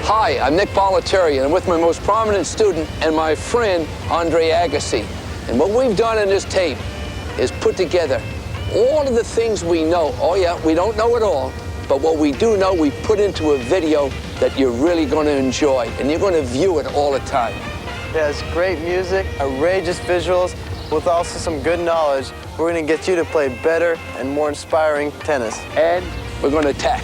Hi, I'm Nick Bollettieri, and I'm with my most prominent student and my friend, Agassi. And what we've done in this tape is put together all of the things we know. Oh yeah, we don't know it all, but what we do know, we put into a video that you're really going to enjoy, and you're going to view it all the time. It has great music, outrageous visuals, with also some good knowledge. We're going to get you to play better and more inspiring tennis. And we're going to attack.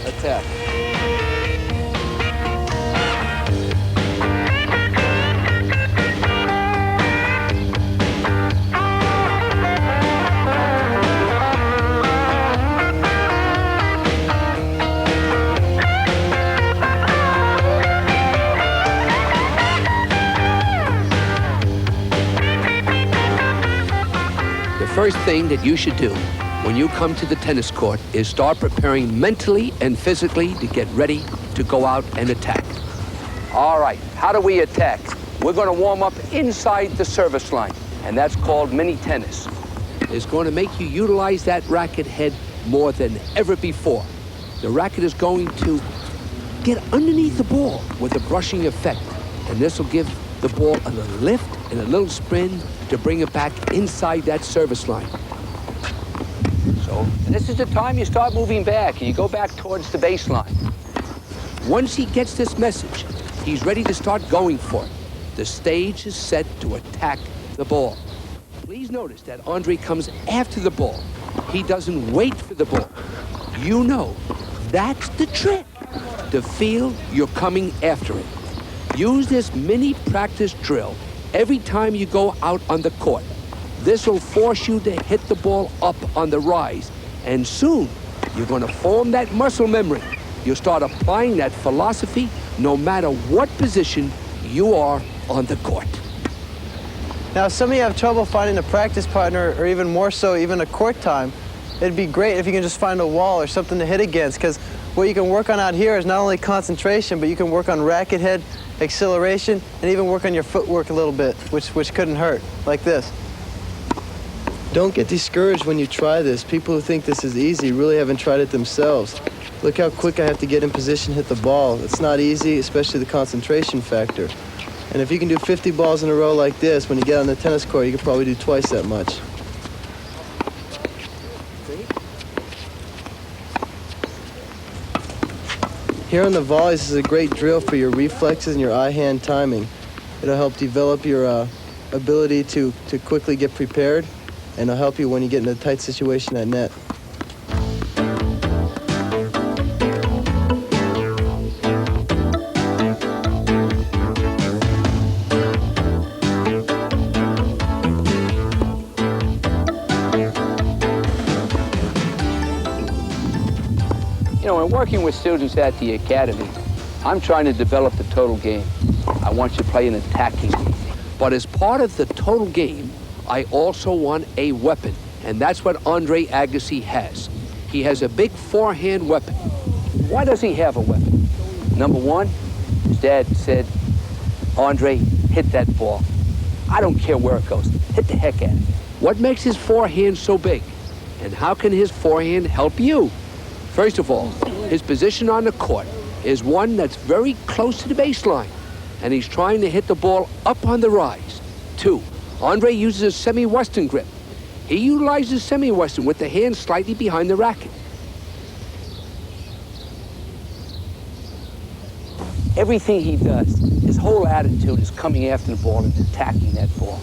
The first thing that you should do when you come to the tennis court is start preparing mentally and physically to get ready to go out and attack. All right, how do we attack? We're going to warm up inside the service line, and that's called mini tennis. It's going to make you utilize that racket head more than ever before. The racket is going to get underneath the ball with a brushing effect, and this will give the ball a little lift and a little spin to bring it back inside that service line. So this is the time you start moving back, and you go back towards the baseline. Once he gets this message, he's ready to start going for it. The stage is set to attack the ball. Please notice that Andre comes after the ball. He doesn't wait for the ball. You know, that's the trick, to feel you're coming after it. Use this mini practice drill every time you go out on the court. This will force you to hit the ball up on the rise, and soon you're going to form that muscle memory. You'll start applying that philosophy no matter what position you are on the court. Now, if some of you have trouble finding a practice partner, or even more so, even a court time, it'd be great if you can just find a wall or something to hit against, because what you can work on out here is not only concentration, but you can work on racket head, acceleration, and even work on your footwork a little bit, which couldn't hurt, like this. Don't get discouraged when you try this. People who think this is easy really haven't tried it themselves. Look how quick I have to get in position, hit the ball. It's not easy, especially the concentration factor. And if you can do 50 balls in a row like this, when you get on the tennis court, you can probably do twice that much. Here on the volleys, this is a great drill for your reflexes and your eye-hand timing. It'll help develop your ability to quickly get prepared, and it'll help you when you get in a tight situation at net. You know, when working with students at the academy, I'm trying to develop the total game. I want you to play an attacking game. But as part of the total game, I also want a weapon, and that's what Andre Agassi has. He has a big forehand weapon. Why does he have a weapon? Number one, his dad said, Andre, hit that ball. I don't care where it goes. Hit the heck at it. What makes his forehand so big? And how can his forehand help you? First of all, his position on the court is one that's very close to the baseline, and he's trying to hit the ball up on the rise. 2, Andre uses a semi-western grip. He utilizes semi-western with the hand slightly behind the racket. Everything he does, his whole attitude is coming after the ball and attacking that ball.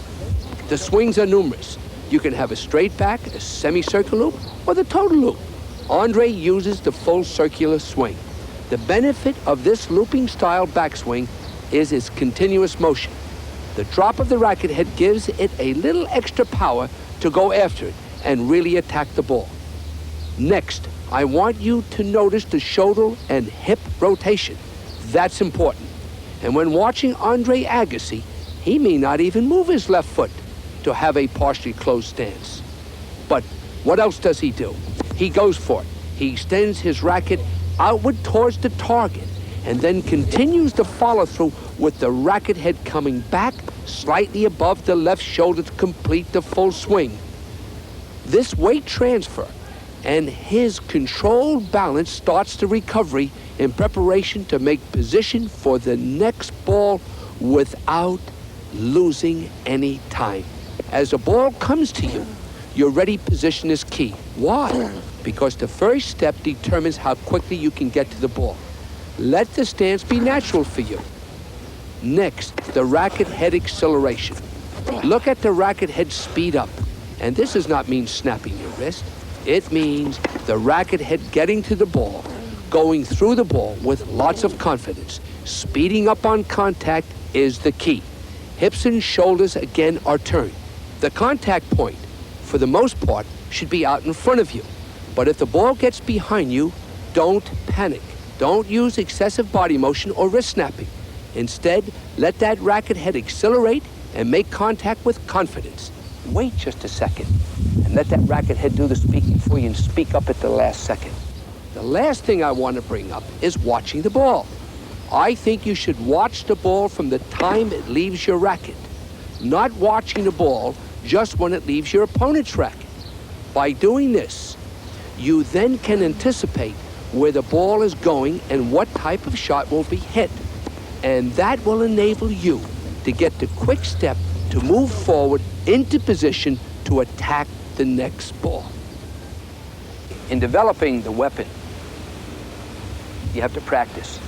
The swings are numerous. You can have a straight back, a semicircular loop, or the total loop. Andre uses the full circular swing. The benefit of this looping style backswing is its continuous motion. The drop of the racket head gives it a little extra power to go after it and really attack the ball. Next, I want you to notice the shoulder and hip rotation. That's important. And when watching Andre Agassi, he may not even move his left foot to have a partially closed stance. But what else does he do? He goes for it. He extends his racket outward towards the target and then continues to follow through with the racket head coming back slightly above the left shoulder to complete the full swing. This weight transfer and his controlled balance starts the recovery in preparation to make position for the next ball without losing any time. As the ball comes to you, your ready position is key. Why? Because the first step determines how quickly you can get to the ball. Let the stance be natural for you. Next, the racket head acceleration. Look at the racket head speed up. And this does not mean snapping your wrist. It means the racket head getting to the ball, going through the ball with lots of confidence. Speeding up on contact is the key. Hips and shoulders again are turned. The contact point, for the most part, should be out in front of you. But if the ball gets behind you, don't panic. Don't use excessive body motion or wrist snapping. Instead, let that racket head accelerate and make contact with confidence. Wait just a second and let that racket head do the speaking for you and speak up at the last second. The last thing I want to bring up is watching the ball. I think you should watch the ball from the time it leaves your racket, not watching the ball just when it leaves your opponent's racket. By doing this, you then can anticipate where the ball is going and what type of shot will be hit. And that will enable you to get the quick step to move forward into position to attack the next ball. In developing the weapon, you have to practice.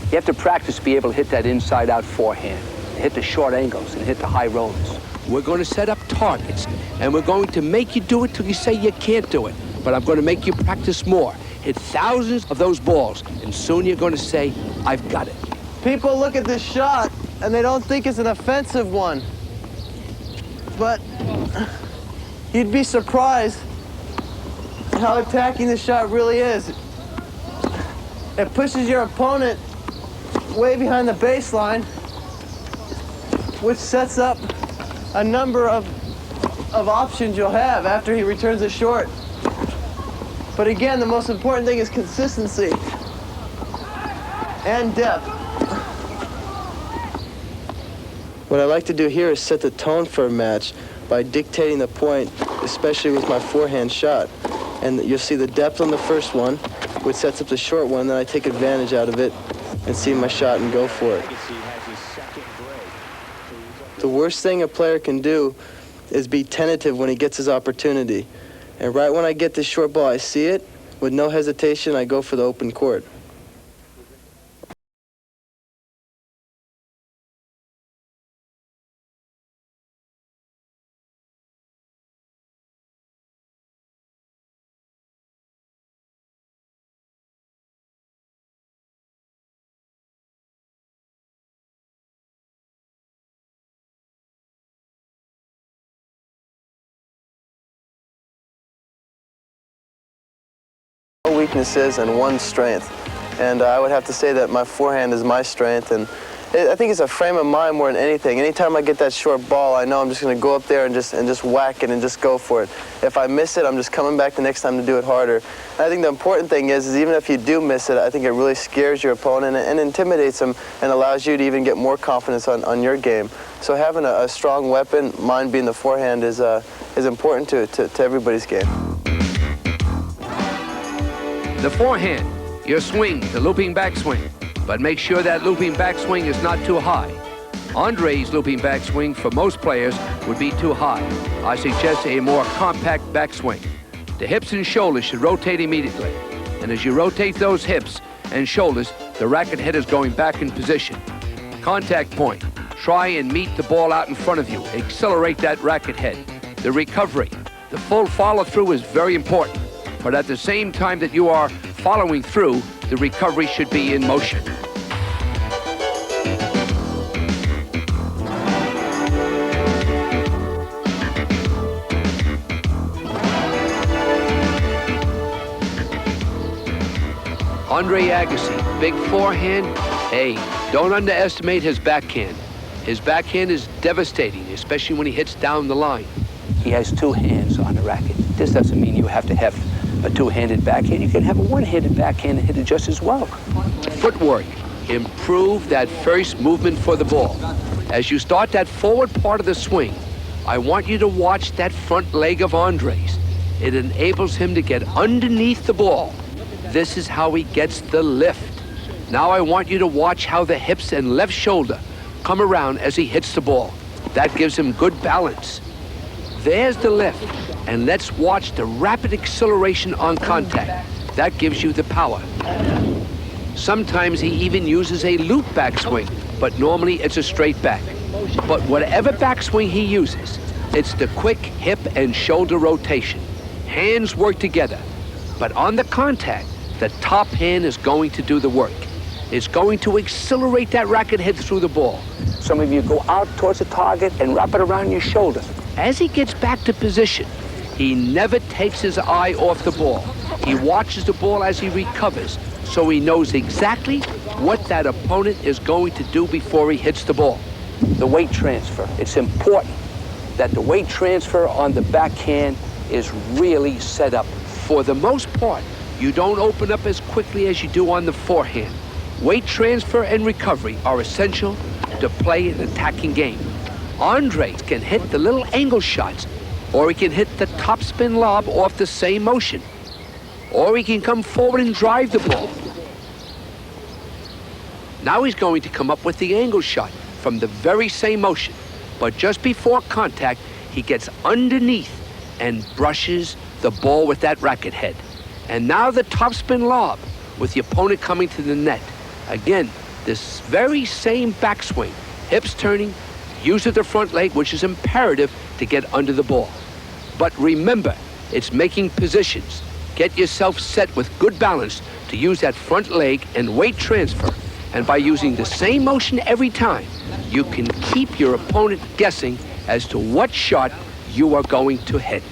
You have to practice to be able to hit that inside-out forehand, hit the short angles, and hit the high rollers. We're going to set up targets, and we're going to make you do it till you say you can't do it. But I'm going to make you practice more. Hit thousands of those balls, and soon you're going to say, I've got it. People look at this shot, and they don't think it's an offensive one. But you'd be surprised how attacking the shot really is. It pushes your opponent way behind the baseline, which sets up a number of options you'll have after he returns a short. But again, the most important thing is consistency and depth. What I like to do here is set the tone for a match by dictating the point, especially with my forehand shot. And you'll see the depth on the first one, which sets up the short one, then I take advantage out of it and see my shot and go for it. The worst thing a player can do is be tentative when he gets his opportunity. And right when I get this short ball, I see it, with no hesitation, I go for the open court. Weaknesses and one strength, and I would have to say that my forehand is my strength, and I think it's a frame of mind more than anything. Anytime I get that short ball, I know I'm just going to go up there and just whack it and just go for it. If I miss it, I'm just coming back the next time to do it harder. And I think the important thing is even if you do miss it, I think it really scares your opponent and intimidates them and allows you to even get more confidence on your game. So having a strong weapon, mine being the forehand, is important to everybody's game. The forehand, your swing, the looping backswing. But make sure that looping backswing is not too high. Andre's looping backswing for most players would be too high. I suggest a more compact backswing. The hips and shoulders should rotate immediately. And as you rotate those hips and shoulders, the racket head is going back in position. Contact point. Try and meet the ball out in front of you. Accelerate that racket head. The recovery. The full follow-through is very important. But at the same time that you are following through, the recovery should be in motion. Andre Agassi, big forehand. Hey, don't underestimate his backhand. His backhand is devastating, especially when he hits down the line. He has two hands on the racket. This doesn't mean you have to have a two-handed backhand. You can have a one-handed backhand and hit it just as well. Footwork. Improve that first movement for the ball. As you start that forward part of the swing, I want you to watch that front leg of Andre's. It enables him to get underneath the ball. This is how he gets the lift. Now I want you to watch how the hips and left shoulder come around as he hits the ball. That gives him good balance. There's the lift, and let's watch the rapid acceleration on contact. That gives you the power. Sometimes he even uses a loop backswing, but normally it's a straight back. But whatever backswing he uses, it's the quick hip and shoulder rotation. Hands work together, but on the contact, the top hand is going to do the work. It's going to accelerate that racket head through the ball. Some of you go out towards the target and wrap it around your shoulder. As he gets back to position, he never takes his eye off the ball. He watches the ball as he recovers, so he knows exactly what that opponent is going to do before he hits the ball. The weight transfer. It's important that the weight transfer on the backhand is really set up. For the most part, you don't open up as quickly as you do on the forehand. Weight transfer and recovery are essential to play an attacking game. Andre can hit the little angle shots, or he can hit the topspin lob off the same motion, or he can come forward and drive the ball. Now he's going to come up with the angle shot from the very same motion, but just before contact, he gets underneath and brushes the ball with that racket head. And now the topspin lob with the opponent coming to the net. Again, this very same backswing, hips turning, use of the front leg, which is imperative to get under the ball. But remember, it's making positions. Get yourself set with good balance to use that front leg and weight transfer. And by using the same motion every time, you can keep your opponent guessing as to what shot you are going to hit.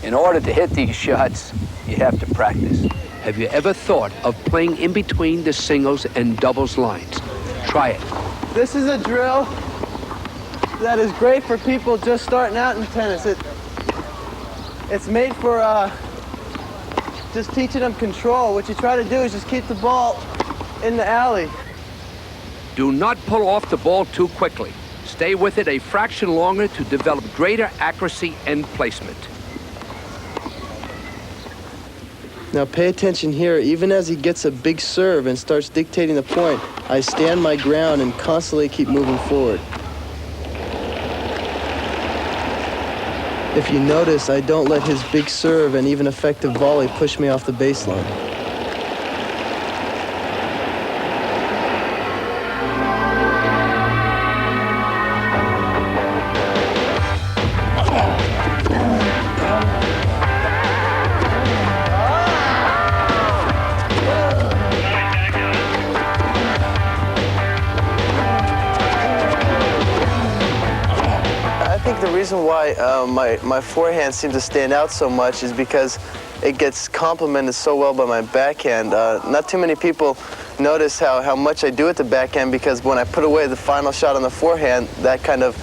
In order to hit these shots, you have to practice. Have you ever thought of playing in between the singles and doubles lines? Try it. This is a drill that is great for people just starting out in tennis. It's made for just teaching them control. What you try to do is just keep the ball in the alley. Do not pull off the ball too quickly. Stay with it a fraction longer to develop greater accuracy and placement. Now pay attention here. Even as he gets a big serve and starts dictating the point, I stand my ground and constantly keep moving forward. If you notice, I don't let his big serve and even effective volley push me off the baseline. The reason why my forehand seems to stand out so much is because it gets complemented so well by my backhand. Not too many people notice how much I do at the backhand, because when I put away the final shot on the forehand, that kind of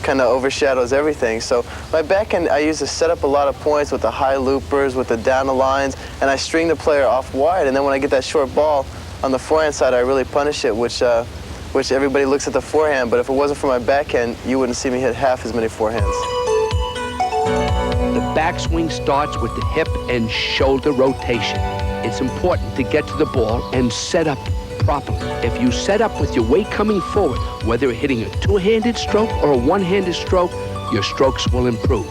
overshadows everything. So my backhand, I use to set up a lot of points with the high loopers, with the down the lines, and I string the player off wide. And then when I get that short ball on the forehand side, I really punish it, which everybody looks at the forehand, but if it wasn't for my backhand, you wouldn't see me hit half as many forehands. The backswing starts with the hip and shoulder rotation. It's important to get to the ball and set up properly. If you set up with your weight coming forward, whether hitting a two-handed stroke or a one-handed stroke, your strokes will improve.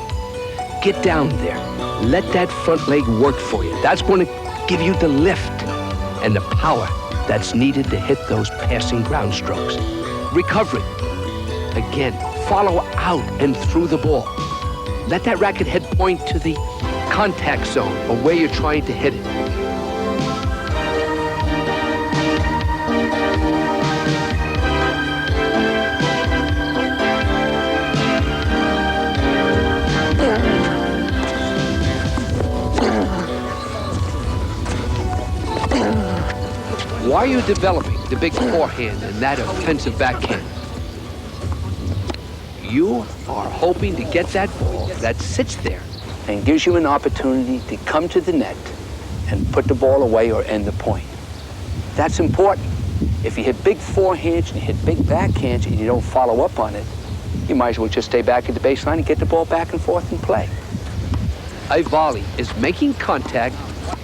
Get down there. Let that front leg work for you. That's going to give you the lift and the power that's needed to hit those passing ground strokes. Recovery. Again, follow out and through the ball. Let that racket head point to the contact zone or where you're trying to hit it. While you're developing the big forehand and that offensive backhand, you are hoping to get that ball that sits there and gives you an opportunity to come to the net and put the ball away or end the point. That's important. If you hit big forehands and you hit big backhands and you don't follow up on it, you might as well just stay back at the baseline and get the ball back and forth and play. A volley is making contact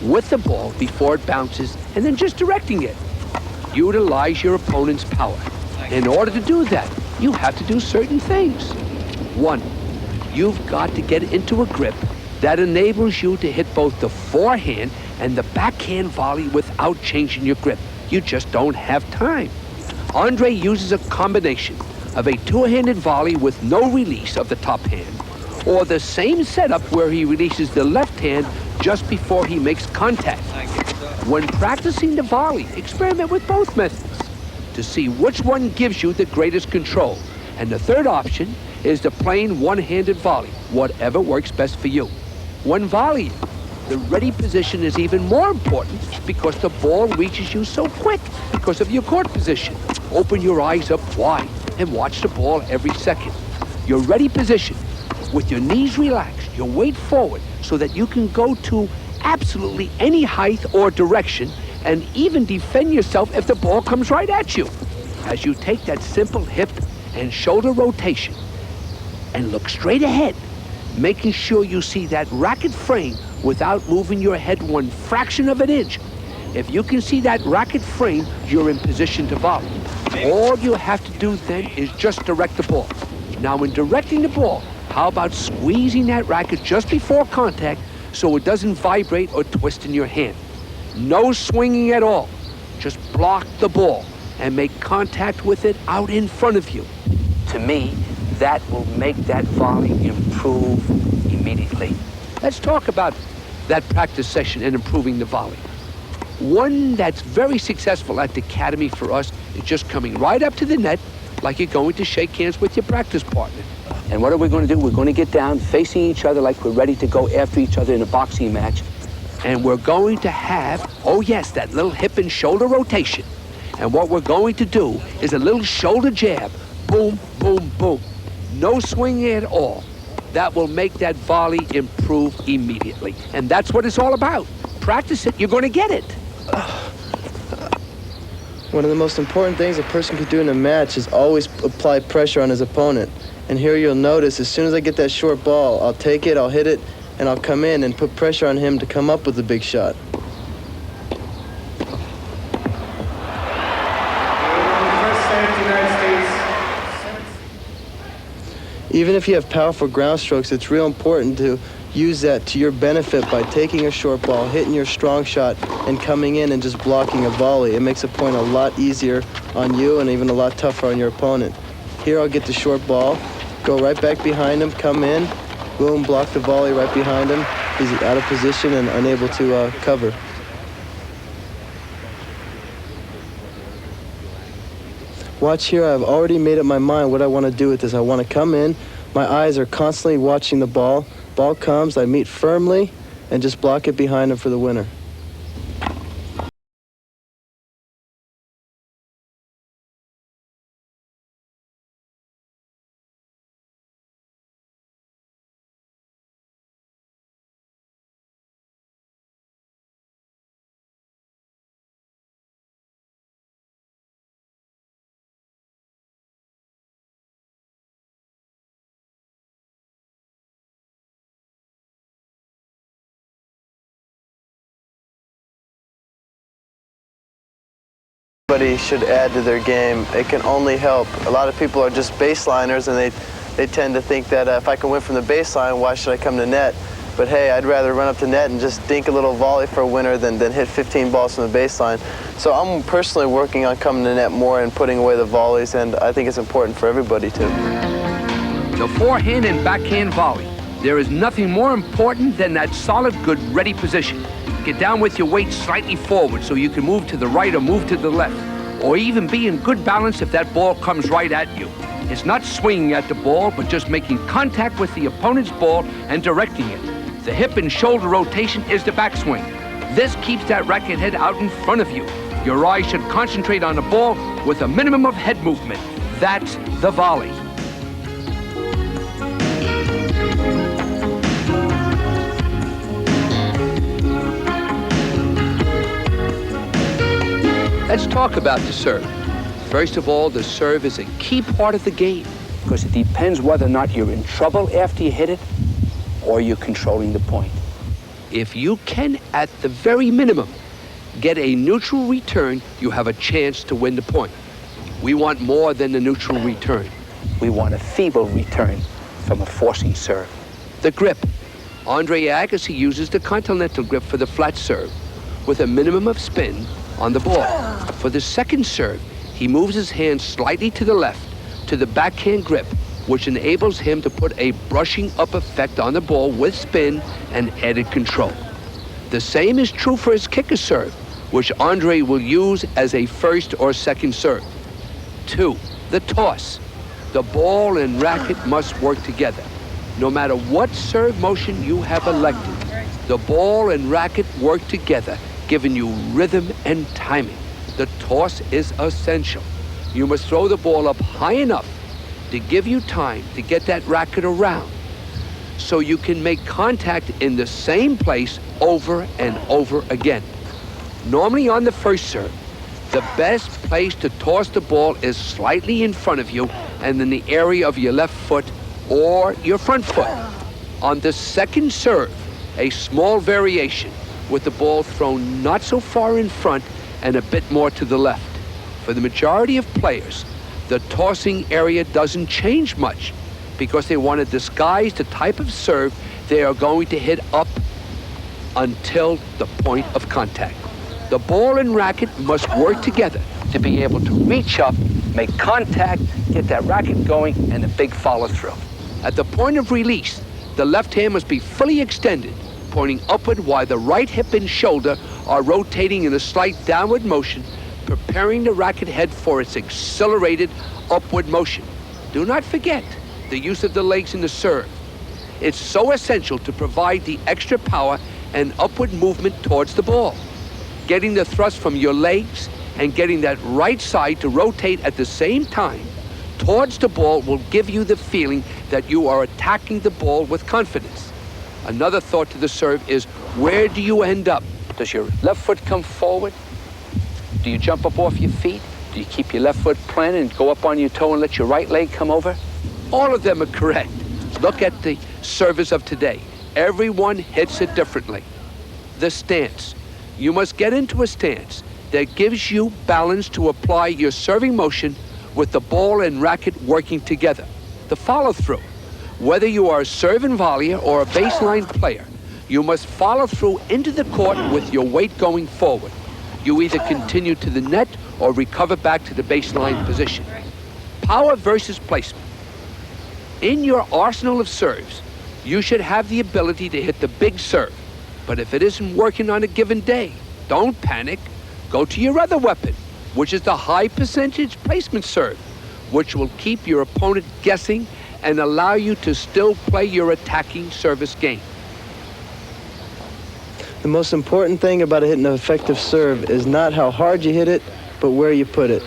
with the ball before it bounces and then just directing it. Utilize your opponent's power. In order to do that, you have to do certain things. One, you've got to get into a grip that enables you to hit both the forehand and the backhand volley without changing your grip. You just don't have time. Andre uses a combination of a two-handed volley with no release of the top hand, or the same setup where he releases the left hand just before he makes contact. When practicing the volley, experiment with both methods to see which one gives you the greatest control. And the third option is the plain one-handed volley, whatever works best for you. When volleying, the ready position is even more important because the ball reaches you so quick because of your court position. Open your eyes up wide and watch the ball every second. Your ready position, with your knees relaxed, your weight forward, so that you can go to absolutely any height or direction and even defend yourself if the ball comes right at you. As you take that simple hip and shoulder rotation and look straight ahead, making sure you see that racket frame without moving your head one fraction of an inch. If you can see that racket frame, you're in position to volley. All you have to do then is just direct the ball. Now in directing the ball, how about squeezing that racket just before contact so it doesn't vibrate or twist in your hand? No swinging at all. Just block the ball and make contact with it out in front of you. To me, that will make that volley improve immediately. Let's talk about that practice session and improving the volley. One that's very successful at the academy for us is just coming right up to the net like you're going to shake hands with your practice partner. And what are we going to do? We're going to get down facing each other like we're ready to go after each other in a boxing match. And we're going to have, oh yes, that little hip and shoulder rotation. And what we're going to do is a little shoulder jab. Boom, boom, boom. No swinging at all. That will make that volley improve immediately. And that's what it's all about. Practice it, you're going to get it. One of the most important things a person could do in a match is always apply pressure on his opponent. And here you'll notice, as soon as I get that short ball, I'll take it, I'll hit it, and I'll come in and put pressure on him to come up with the big shot. Even if you have powerful ground strokes, it's real important to use that to your benefit by taking a short ball, hitting your strong shot, and coming in and just blocking a volley. It makes a point a lot easier on you and even a lot tougher on your opponent. Here I'll get the short ball, go right back behind him, come in, boom, block the volley right behind him. He's out of position and unable to cover. Watch here, I've already made up my mind what I want to do with this. I want to come in, my eyes are constantly watching the ball. Ball comes, I meet firmly, and just block it behind him for the winner. Everybody should add to their game. It can only help. A lot of people are just baseliners, and they tend to think that if I can win from the baseline, why should I come to net? But hey, I'd rather run up to net and just dink a little volley for a winner than hit 15 balls from the baseline. So I'm personally working on coming to net more and putting away the volleys, and I think it's important for everybody to. The forehand and backhand volley. There is nothing more important than that solid, good, ready position. Get down with your weight slightly forward so you can move to the right or move to the left, or even be in good balance if that ball comes right at you. It's not swinging at the ball, but just making contact with the opponent's ball and directing it. The hip and shoulder rotation is the backswing. This keeps that racket head out in front of you. Your eyes should concentrate on the ball with a minimum of head movement. That's the volley. Let's talk about the serve. First of all, the serve is a key part of the game because it depends whether or not you're in trouble after you hit it or you're controlling the point. If you can, at the very minimum, get a neutral return, you have a chance to win the point. We want more than the neutral return. We want a feeble return from a forcing serve. The grip. Andre Agassi uses the continental grip for the flat serve with a minimum of spin on the ball. For the second serve, he moves his hand slightly to the left to the backhand grip, which enables him to put a brushing up effect on the ball with spin and added control. The same is true for his kicker serve, which Andre will use as a first or second serve. 2, the toss. The ball and racket must work together. No matter what serve motion you have elected, the ball and racket work together, giving you rhythm and timing. The toss is essential. You must throw the ball up high enough to give you time to get that racket around so you can make contact in the same place over and over again. Normally on the first serve, the best place to toss the ball is slightly in front of you and in the area of your left foot or your front foot. On the second serve, a small variation with the ball thrown not so far in front and a bit more to the left. For the majority of players, the tossing area doesn't change much because they want to disguise the type of serve they are going to hit up until the point of contact. The ball and racket must work together to be able to reach up, make contact, get that racket going, and a big follow-through. At the point of release, the left hand must be fully extended, pointing upward while the right hip and shoulder are rotating in a slight downward motion, preparing the racket head for its accelerated upward motion. Do not forget the use of the legs in the serve. It's so essential to provide the extra power and upward movement towards the ball. Getting the thrust from your legs and getting that right side to rotate at the same time towards the ball will give you the feeling that you are attacking the ball with confidence. Another thought to the serve is, where do you end up? Does your left foot come forward? Do you jump up off your feet? Do you keep your left foot planted and go up on your toe and let your right leg come over? All of them are correct. Look at the service of today. Everyone hits it differently. The stance. You must get into a stance that gives you balance to apply your serving motion with the ball and racket working together. The follow-through. Whether you are a serve and volleyer or a baseline player, you must follow through into the court with your weight going forward. You either continue to the net or recover back to the baseline position. Power versus placement. In your arsenal of serves, you should have the ability to hit the big serve. But if it isn't working on a given day, don't panic. Go to your other weapon, which is the high percentage placement serve, which will keep your opponent guessing and allow you to still play your attacking service game. The most important thing about hitting an effective serve is not how hard you hit it, but where you put it.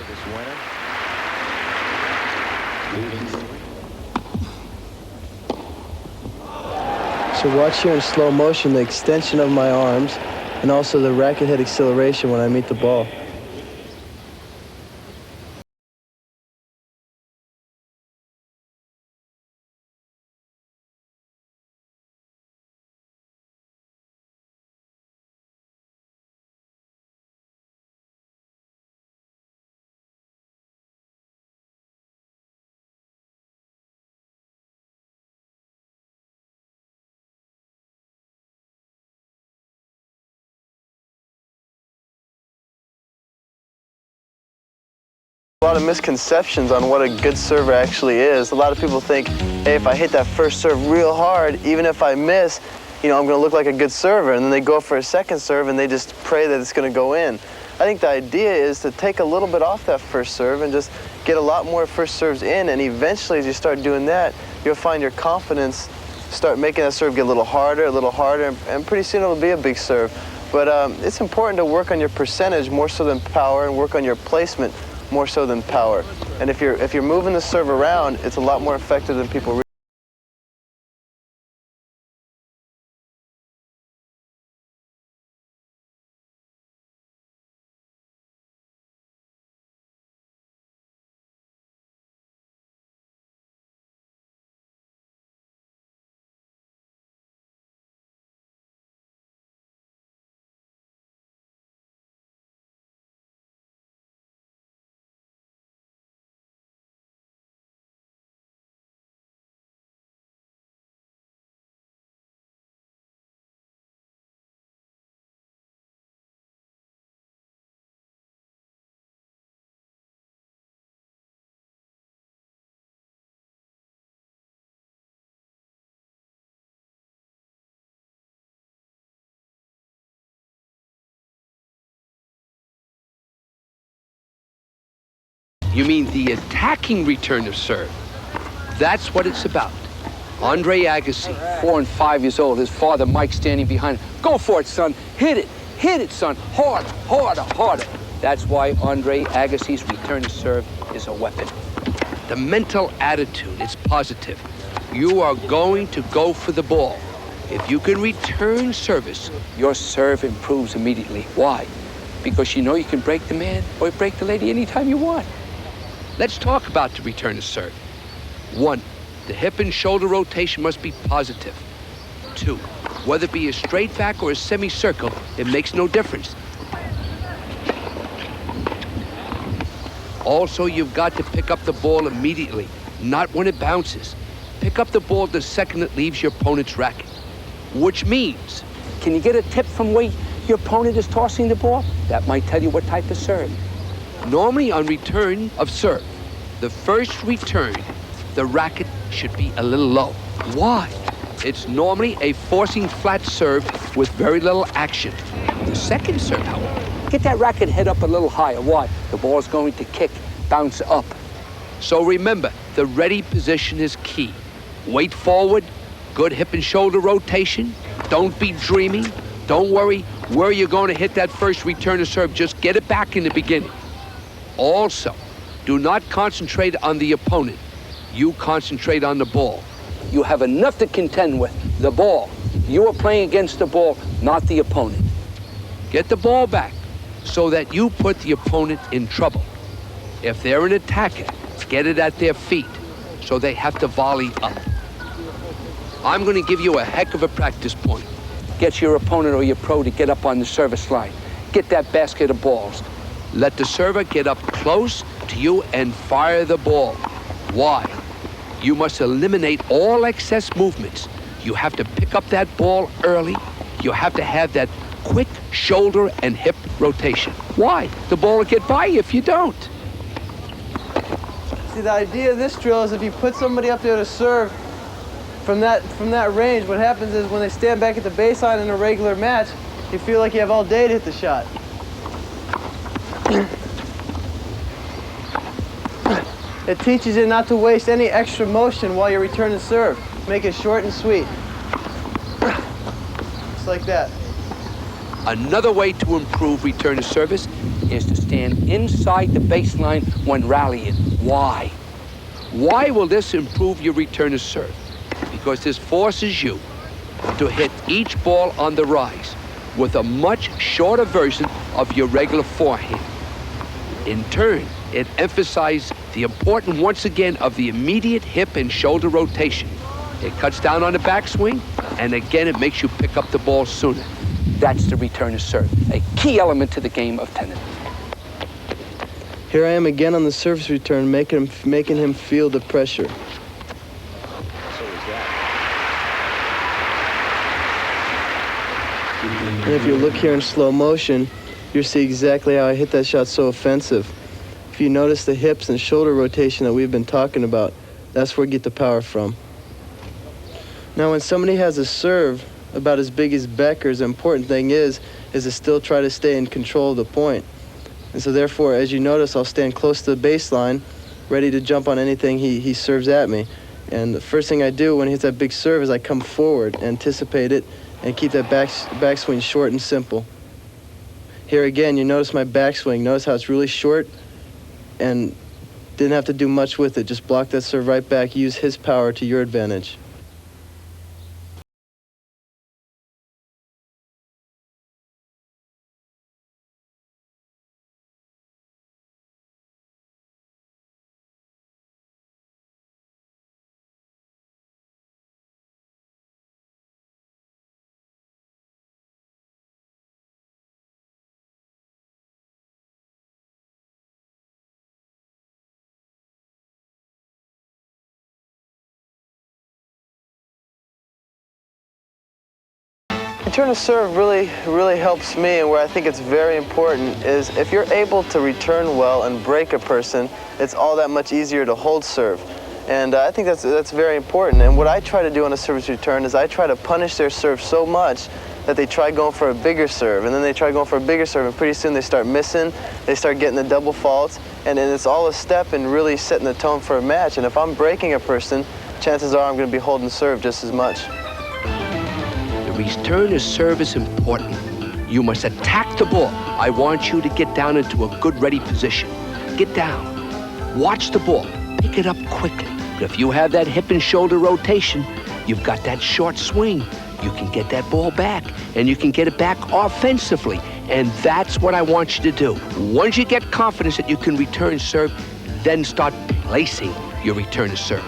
So watch here in slow motion the extension of my arms and also the racket head acceleration when I meet the ball. A lot of misconceptions on what a good server actually is. A lot of people think, hey, if I hit that first serve real hard, even if I miss, I'm going to look like a good server. And then they go for a second serve and they just pray that it's going to go in. I think the idea is to take a little bit off that first serve and just get a lot more first serves in. And eventually, as you start doing that, you'll find your confidence start making that serve get a little harder, and pretty soon it'll be a big serve. But it's important to work on your percentage more so than power and work on your placement more so than power. And if you're moving the serve around, it's a lot more effective than people realize. You mean the attacking return of serve. That's what it's about. Andre Agassi, 4 and 5 years old. His father, Mike, standing behind him. Go for it, son. Hit it. Hit it, son. Harder, harder, harder. That's why Andre Agassi's return to serve is a weapon. the mental attitude is positive. You are going to go for the ball. If you can return service, Your serve improves immediately. Why? Because you know you can break the man or break the lady anytime you want. let's talk about the return of serve. 1, the hip and shoulder rotation must be positive. 2, whether it be a straight back or a semicircle, it makes no difference. Also, you've got to pick up the ball immediately, not when it bounces. Pick up the ball the second it leaves your opponent's racket, which means Can you get a tip from where your opponent is tossing the ball? That might tell you what type of serve. normally on return of serve, the first return, the racket should be a little low. Why? It's normally a forcing flat serve with very little action. The second serve, however, Get that racket head up a little higher. Why? The ball's going to kick, bounce up. so remember, the ready position is key. Weight forward, good hip and shoulder rotation. Don't be dreaming. Don't worry where you're going to hit that first return to serve. Just get it back in the beginning. Also, do not concentrate on the opponent. You concentrate on the ball. You have enough to contend with. The ball. You are playing against the ball, not the opponent. Get the ball back so that you put the opponent in trouble. If they're an attacker, get it at their feet so they have to volley up. I'm going to give you a heck of a practice point. Get your opponent or your pro to get up on the service line. Get that basket of balls. Let the server get up close to you and fire the ball. Why? You must eliminate all excess movements. You have to pick up that ball early. You have to have that quick shoulder and hip rotation. Why? The ball will get by you if you don't. See, the idea of this drill is if you put somebody up there to serve from that range, what happens is when they stand back at the baseline in a regular match, you feel like you have all day to hit the shot. It teaches you not to waste any extra motion while you're returning serve. Make it short and sweet. Just like that. Another way to improve return to service Is to stand inside the baseline when rallying. Why? Why will this improve your return to serve? Because this forces you to hit each ball on the rise with a much shorter version of your regular forehand. In turn, it emphasizes the importance once again of the immediate hip and shoulder rotation. It cuts down on the backswing, and again, it makes you pick up the ball sooner. That's the return to serve. A key element to the game of tennis. Here I am again on the service return, making him feel the pressure. And if you look here in slow motion, you'll see exactly how I hit that shot so offensive. If you notice the hips and shoulder rotation that we've been talking about, that's where we get the power from. Now, when somebody has a serve about as big as Becker's, the important thing is to still try to stay in control of the point. And so therefore, as you notice, I'll stand close to the baseline, ready to jump on anything he serves at me. And the first thing I do when he hits that big serve is I come forward, anticipate it, and keep that backswing short and simple. Here again, you notice my backswing. Notice how it's really short and didn't have to do much with it. Just block that serve right back, use his power to your advantage. Return to serve really helps me, and where I think it's very important is if you're able to return well and break a person, it's all that much easier to hold serve. And I think that's very important. And what I try to do on a service return is I try to punish their serve so much that they try going for a bigger serve, and then they try going for a bigger serve, and pretty soon they start missing, they start getting the double faults, and then it's all a step in really setting the tone for a match. And if I'm breaking a person, chances are I'm going to be holding serve just as much. The return of serve is important. You must attack the ball. I want you to get down into a good ready position. Get down. Watch the ball. Pick it up quickly. But if you have that hip and shoulder rotation, you've got that short swing. You can get that ball back, and you can get it back offensively. And that's what I want you to do. Once you get confidence that you can return serve, then start placing your return to serve.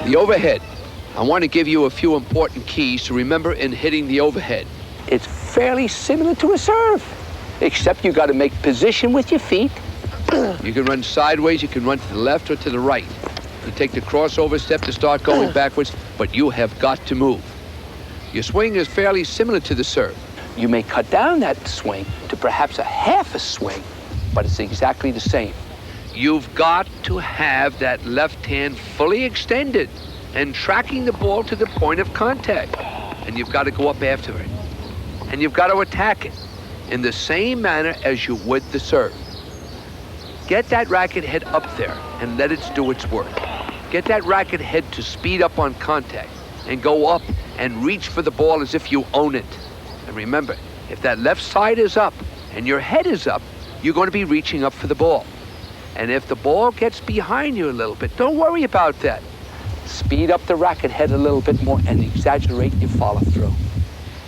The overhead. I want to give you a few important keys to remember in hitting the overhead. It's fairly similar to a serve, except you got to make position with your feet. You can run sideways, you can run to the left or to the right. You take the crossover step to start going backwards, but you have got to move. Your swing is fairly similar to the serve. You may cut down that swing to perhaps a half a swing, but it's exactly the same. You've got to have that left hand fully extended and tracking the ball to the point of contact. And you've got to go up after it. And you've got to attack it in the same manner as you would the serve. Get that racket head up there and let it do its work. Get that racket head to speed up on contact and go up and reach for the ball as if you own it. And remember, if that left side is up and your head is up, you're going to be reaching up for the ball. And if the ball gets behind you a little bit, don't worry about that. Speed up the racket head a little bit more and exaggerate your follow through.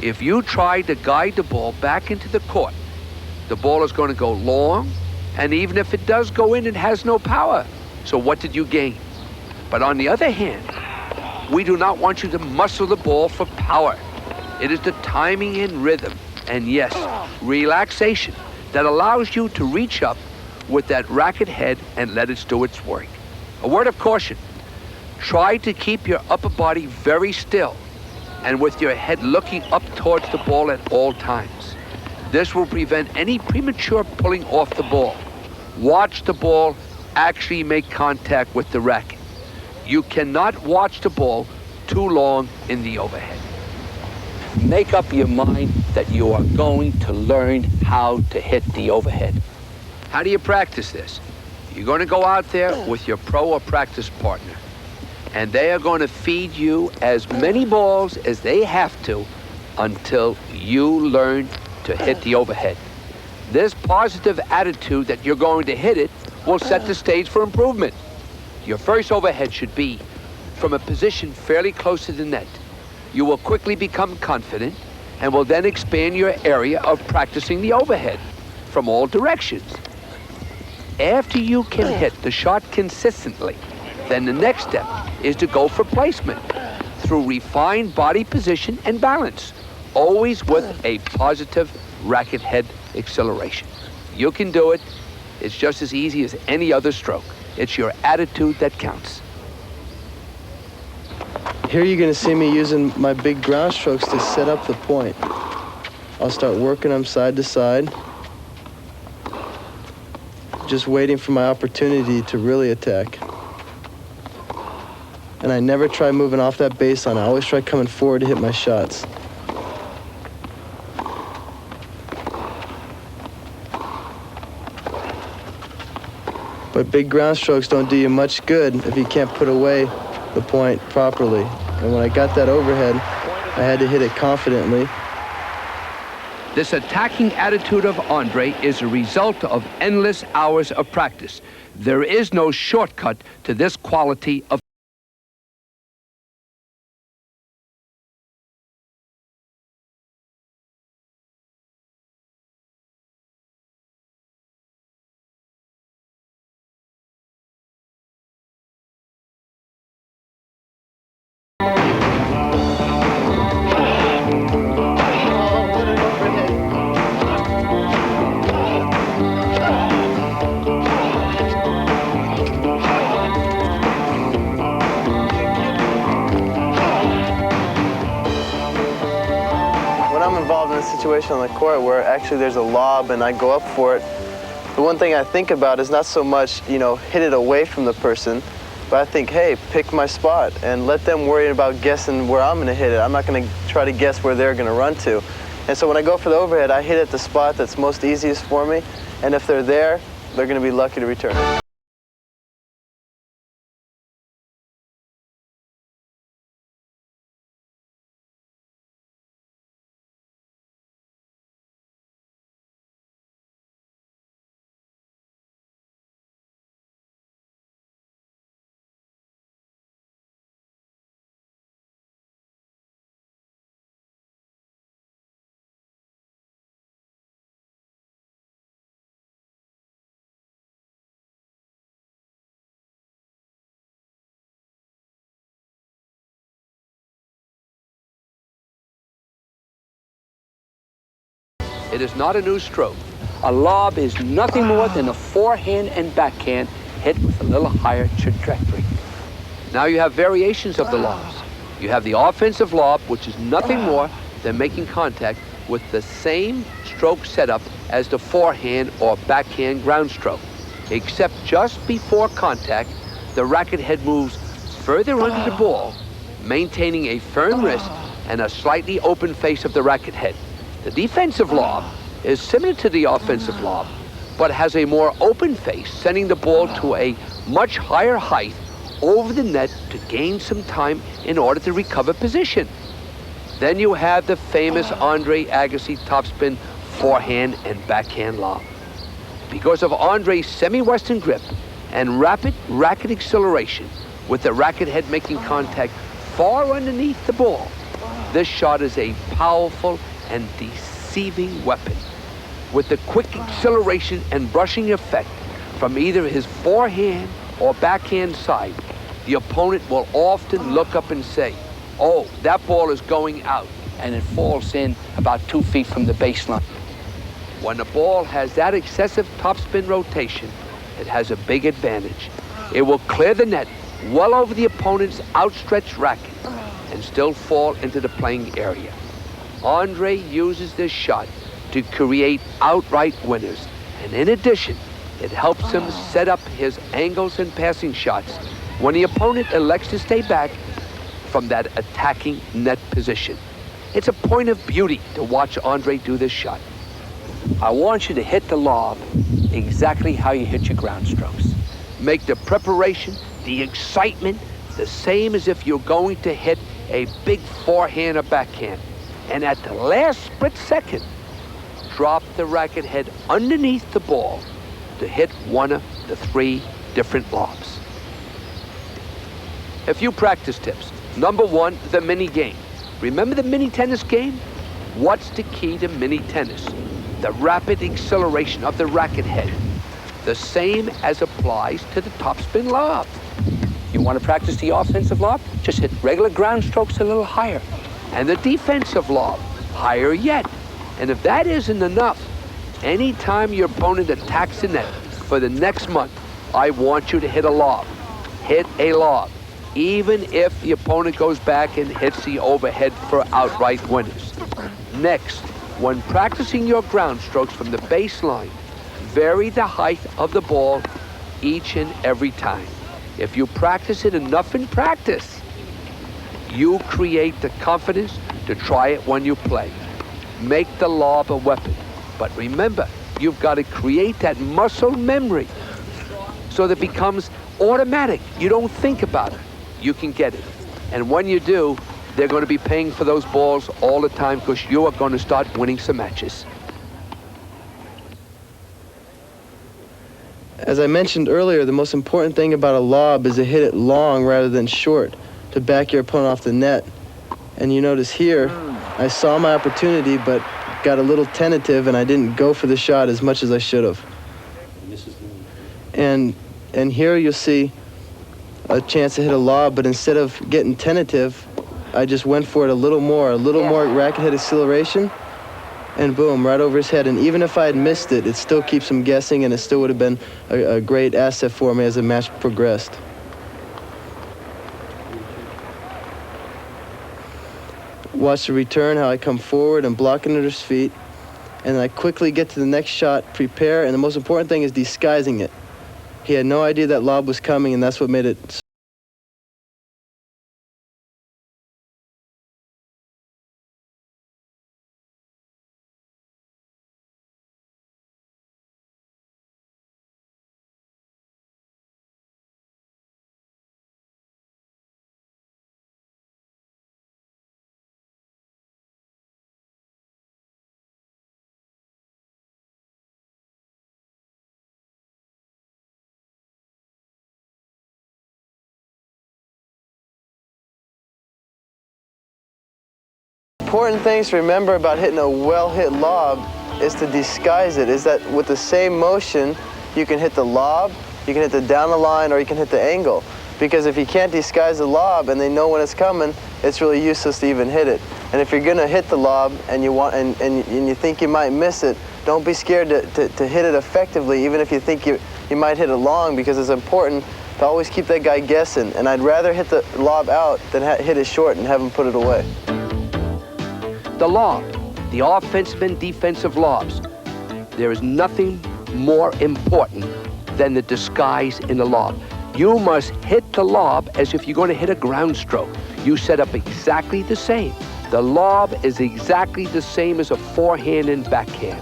If you try to guide the ball back into the court, the ball is going to go long, and even if it does go in, it has no power. So what did you gain? But on the other hand, we do not want you to muscle the ball for power. It is the timing and rhythm, and yes, relaxation that allows you to reach up with that racket head and let it do its work. A word of caution. Try to keep your upper body very still and with your head looking up towards the ball at all times. This will prevent any premature pulling off the ball. Watch the ball actually make contact with the racket. You cannot watch the ball too long in the overhead. Make up your mind that you are going to learn how to hit the overhead. How do you practice this? You're going to go out there with your pro or practice partner, and they are going to feed you as many balls as they have to until you learn to hit the overhead. This positive attitude that you're going to hit it will set the stage for improvement. Your first overhead should be from a position fairly close to the net. You will quickly become confident and will then expand your area of practicing the overhead from all directions. After you can hit the shot consistently, then the next step is to go for placement through refined body position and balance, always with a positive racket head acceleration. You can do it. It's just as easy as any other stroke. It's your attitude that counts. Here you're going to see me using my big ground strokes to set up the point. I'll start working them side to side, just waiting for my opportunity to really attack. And I never try moving off that baseline. I always try coming forward to hit my shots. But big ground strokes don't do you much good if you can't put away the point properly. And when I got that overhead, I had to hit it confidently. This attacking attitude of Andre is a result of endless hours of practice. There is no shortcut to this quality of a situation on the court where actually there's a lob and I go up for it, the one thing I think about is not so much, you know, hit it away from the person, but I think, hey, pick my spot and let them worry about guessing where I'm going to hit it. I'm not going to try to guess where they're going to run to. And so when I go for the overhead, I hit at the spot that's most easiest for me, and if they're there, they're going to be lucky to return. It is not a new stroke. A lob is nothing more than a forehand and backhand hit with a little higher trajectory. Now you have variations of the lobs. You have the offensive lob, which is nothing more than making contact with the same stroke setup as the forehand or backhand ground stroke, except just before contact, the racket head moves further under the ball, maintaining a firm wrist and a slightly open face of the racket head. The defensive lob is similar to the offensive lob, but has a more open face, sending the ball to a much higher height over the net to gain some time in order to recover position. Then you have the famous Andre Agassi topspin forehand and backhand lob. Because of Andre's semi-western grip and rapid racket acceleration, with the racket head making contact far underneath the ball, this shot is a powerful and deceiving weapon. With the quick acceleration and brushing effect from either his forehand or backhand side, the opponent will often look up and say, "Oh, that ball is going out," And it falls in about 2 feet from the baseline. When the ball has that excessive topspin rotation, it has a big advantage. It will clear the net well over the opponent's outstretched racket and still fall into the playing area. Andre uses this shot to create outright winners, and in addition, it helps him set up his angles and passing shots when the opponent elects to stay back from that attacking net position. It's a point of beauty to watch Andre do this shot. I want you to hit the lob exactly how you hit your ground strokes. Make the preparation, the excitement, the same as if you're going to hit a big forehand or backhand. And at the last split second, drop the racket head underneath the ball to hit one of the 3 different lobs. A few practice tips. Number 1, the mini game. Remember the mini tennis game? What's the key to mini tennis? The rapid acceleration of the racket head. The same as applies to the topspin lob. You want to practice the offensive lob? Just hit regular ground strokes a little higher. And the defensive lob, higher yet. And if that isn't enough, anytime your opponent attacks the net for the next month, I want you to hit a lob. Hit a lob, even if the opponent goes back and hits the overhead for outright winners. Next, when practicing your ground strokes from the baseline, vary the height of the ball each and every time. If you practice it enough in practice, you create the confidence to try it when you play. Make the lob a weapon. But remember, you've got to create that muscle memory so that it becomes automatic. You don't think about it. You can get it. And when you do, they're going to be paying for those balls all the time because you are going to start winning some matches. As I mentioned earlier, the most important thing about a lob is to hit it long rather than short to back your opponent off the net. And you notice here, I saw my opportunity but got a little tentative and I didn't go for the shot as much as I should have. And here you'll see a chance to hit a lob, but instead of getting tentative, I just went for it a little more racket head acceleration, and boom, right over his head. And even if I had missed it, it still keeps him guessing, and it still would have been a great asset for me as the match progressed. watch the return, how I come forward and block under his feet. And then I quickly get to the next shot, prepare, and the most important thing is disguising it. He had no idea that lob was coming, and that's what made it important things to remember about hitting a well-hit lob is to disguise it, is that with the same motion, you can hit the lob, you can hit the down the line, or you can hit the angle. Because if you can't disguise the lob and they know when it's coming, it's really useless to even hit it. And if you're gonna hit the lob and you think you might miss it, don't be scared to hit it effectively, even if you think you might hit it long, because it's important to always keep that guy guessing. And I'd rather hit the lob out than hit it short and have him put it away. The lob, the offensive and defensive lobs. There is nothing more important than the disguise in the lob. You must hit the lob as if you're going to hit a ground stroke. You set up exactly the same. The lob is exactly the same as a forehand and backhand.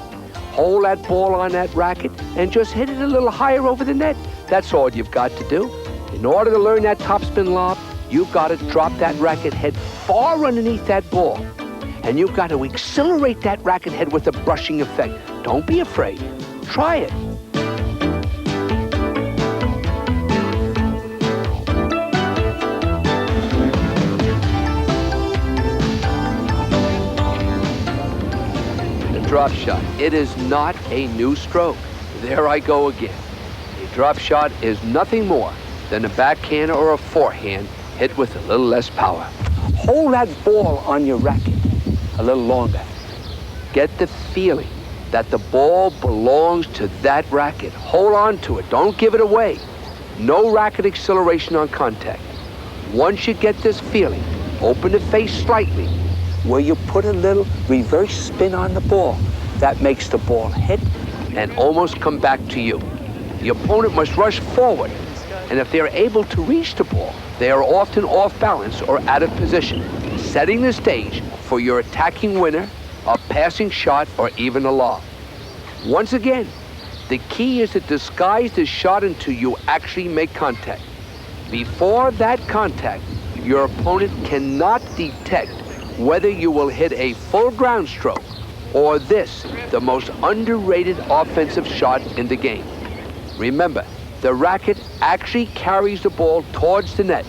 Hold that ball on that racket and just hit it a little higher over the net. That's all you've got to do. In order to learn that topspin lob, you've got to drop that racket head far underneath that ball. And you've got to accelerate that racket head with a brushing effect. Don't be afraid. Try it. The drop shot. It is not a new stroke. There I go again. A drop shot is nothing more than a backhand or a forehand hit with a little less power. Hold that ball on your racket a little longer. Get the feeling that the ball belongs to that racket. Hold on to it. Don't give it away. No racket acceleration on contact. Once you get this feeling, open the face slightly, where you put a little reverse spin on the ball. That makes the ball hit and almost come back to you. The opponent must rush forward, and if they're able to reach the ball, they are often off balance or out of position, setting the stage for your attacking winner, a passing shot, or even a lob. Once again, the key is to disguise the shot until you actually make contact. Before that contact, your opponent cannot detect whether you will hit a full ground stroke or this, the most underrated offensive shot in the game. Remember, the racket actually carries the ball towards the net,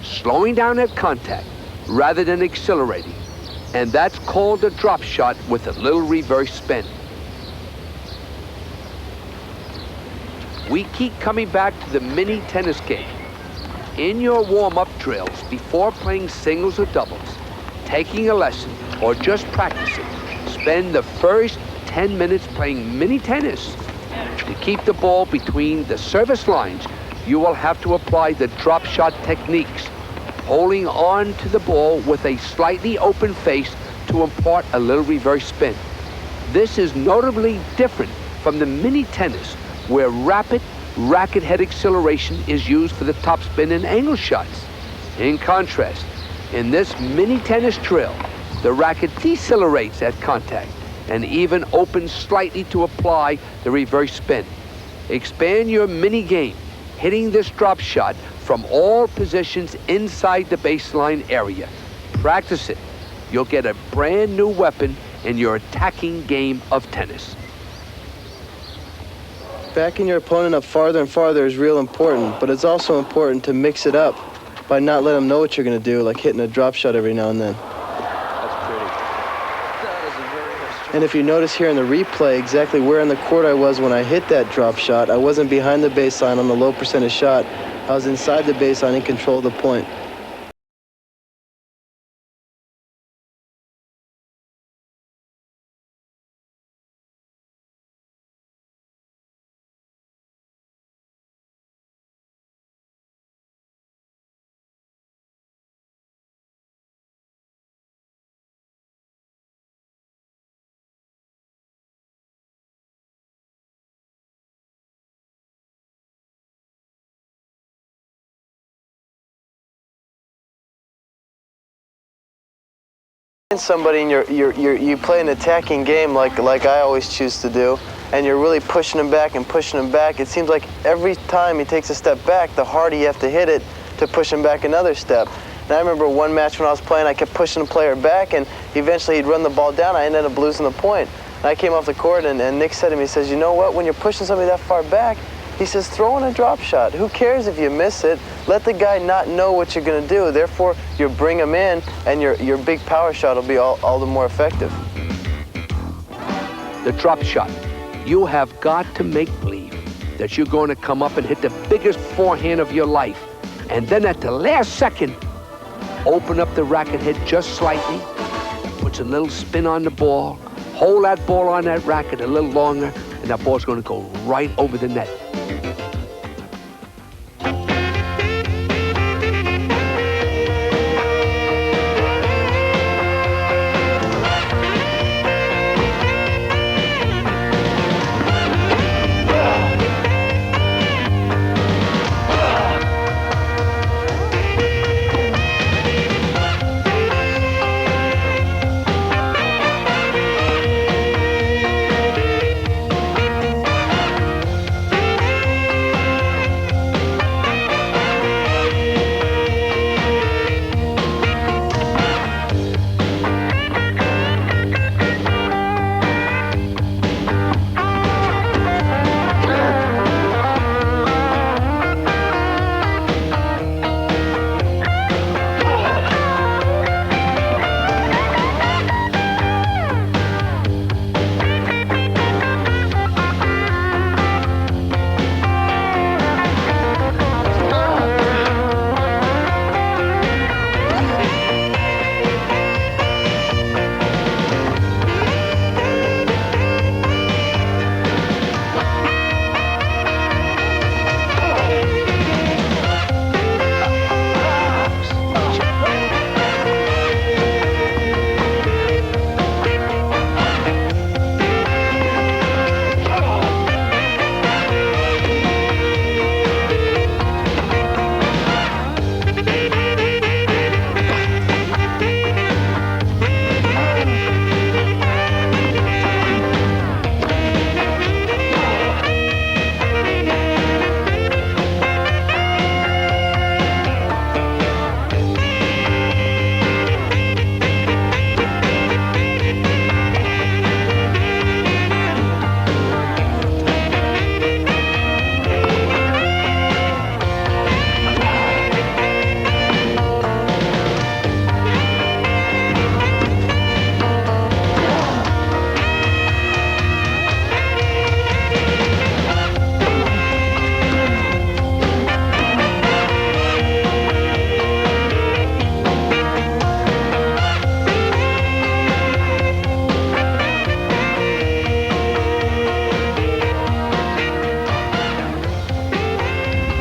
slowing down at contact rather than accelerating. And that's called a drop shot with a little reverse spin. We keep coming back to the mini tennis game. In your warm-up drills, before playing singles or doubles, taking a lesson, or just practicing, spend the first 10 minutes playing mini tennis. To keep the ball between the service lines, you will have to apply the drop shot techniques, holding on to the ball with a slightly open face to impart a little reverse spin. This is notably different from the mini tennis, where rapid racket head acceleration is used for the topspin and angle shots. In contrast, in this mini tennis drill, the racket decelerates at contact and even opens slightly to apply the reverse spin. Expand your mini game, hitting this drop shot from all positions inside the baseline area. Practice it. You'll get a brand new weapon in your attacking game of tennis. Backing your opponent up farther and farther is real important, but it's also important to mix it up by not letting them know what you're going to do, like hitting a drop shot every now and then. That's pretty. That is a very nice. And if you notice here in the replay exactly where in the court I was when I hit that drop shot, I wasn't behind the baseline on the low percentage shot. I was inside the baseline in control of the point. Somebody and you play an attacking game like I always choose to do, and you're really pushing him back and pushing him back. It seems like every time he takes a step back, the harder you have to hit it to push him back another step. And I remember one match when I was playing, I kept pushing the player back, and eventually he'd run the ball down. I ended up losing the point. And I came off the court, and Nick said to me, he says, you know what, when you're pushing somebody that far back, he says, throw in a drop shot. Who cares if you miss it? Let the guy not know what you're going to do. Therefore, you bring him in, and your big power shot will be all the more effective. The drop shot. You have got to make believe that you're going to come up and hit the biggest forehand of your life. And then at the last second, open up the racket head just slightly, puts a little spin on the ball, hold that ball on that racket a little longer, and that ball's going to go right over the net.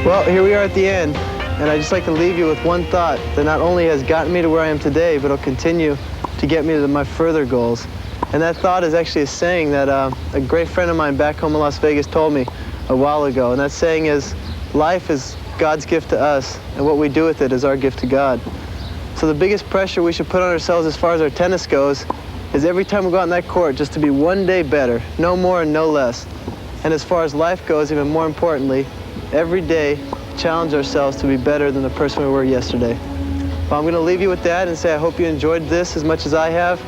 Well, here we are at the end, and I'd just like to leave you with one thought that not only has gotten me to where I am today, but will continue to get me to my further goals. And that thought is actually a saying that a great friend of mine back home in Las Vegas told me a while ago. And that saying is, life is God's gift to us, and what we do with it is our gift to God. So the biggest pressure we should put on ourselves as far as our tennis goes is every time we go out on that court just to be one day better, no more and no less. And as far as life goes, even more importantly, every day challenge ourselves to be better than the person we were yesterday. Well, I'm going to leave you with that and say I hope you enjoyed this as much as I have.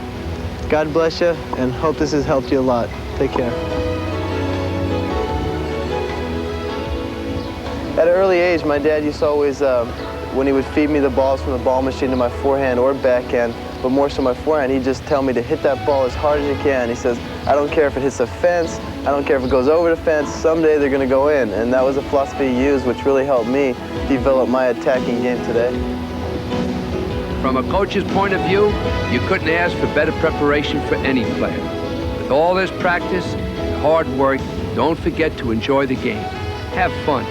God bless you, and hope this has helped you a lot. Take care. At an early age, my dad used to always, when he would feed me the balls from the ball machine to my forehand or backhand, but more so my forehand, he'd just tell me to hit that ball as hard as you can. He says, I don't care if it hits a fence, I don't care if it goes over the fence, someday they're going to go in. And that was a philosophy he used, which really helped me develop my attacking game today. From a coach's point of view, you couldn't ask for better preparation for any player. With all this practice and hard work, don't forget to enjoy the game. Have fun.